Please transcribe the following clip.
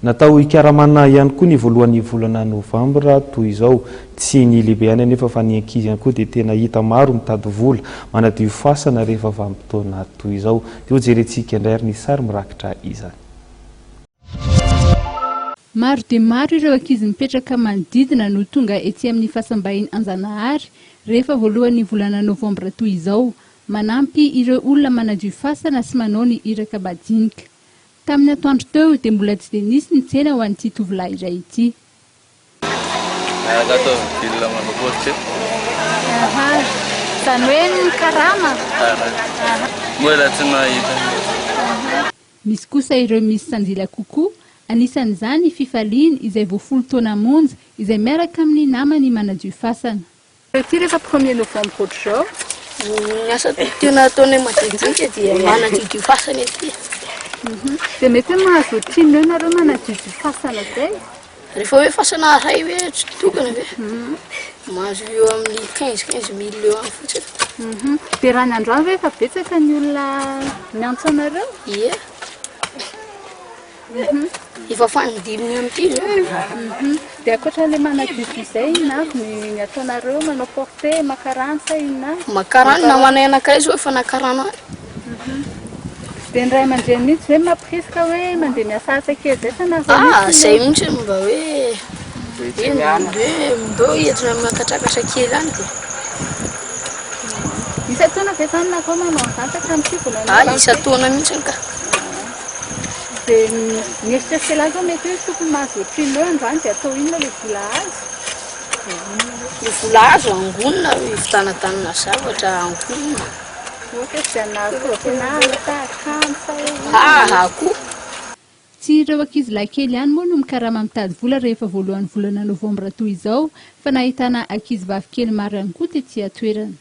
natao ikaramana ihany koa ny voalohan'ny volana novambra toy izao tsy ny lehibe ihany anefa fa ny ankizy ihany koa dia tena hita maro mitady vola manadio fasana rehefa vanim-potoana toy izao. Dia jerentsika indray ary ny sary mirakitra izany. Maro dia maro ireo ankizy mipetraka manodidina no tonga etsy amin'ny fahasambainy Anjanahary rehefa voalohan'ny volana novambra toy izao, manampy ireo olona manadio fasana sy manao ny iraka madinika. Tamin'ny atoandro teo dia mbola tsy dia nisy ny tsena ho an'ity tovolahy iray ity. Zany hoe ny karama. Mbola tsy nahita. Misy kosa ireo misy sanjila kokoa, anisan'izany fifaliany izay voafolo taona monja izay miaraka amin'ny namany manadio fasana. Ity rehefa 1er novambra ohatr'izao, ny asa tena ataonay madinika dia manadio fasana ety. dia mety hoe mahazo trinao nareo manadio fasana zay. Rehefa hoe fasana ray hoe tsy tokana ve? Mahazo eo amin'ny 15 000 eo any fotsiny. Dia raha ny androany hoe efa betsaka ny olona miantso anareo? Ie. Efa fanidininy amin'ity zao. Dia ankoatran'ilay manadio izay na ny ataonareo manao porté, makarantsa na? Makarany namanay anankiray zao efa nakarana. Dia ny ray aman-dreny mihitsy hoe mampirisika hoe mandeha miasa asa kely zay fa na zay mihitsy mba hoe mbeo entina makatrakatra kely any dia. Isa-taona ve zany na koa manao an'izany hatramin'ity volana? Isa-taona mihitsy ka. Dia mieritreritry lahy zao mety hoe tokony mahazo trinao androany dia atao inona ilay vola azo? Ny vola azo angonina vitanadana zavatra angonina. Ohatra dia na profenalata, kansa. Akoho. Tsy ireo ankizilahy kely ihany moa no mikarama mitady vola rehefa voalohan'ny volana novambra toy izao, fa nahitana ankizivavy kely maro ihany koa tetỳ atoerana.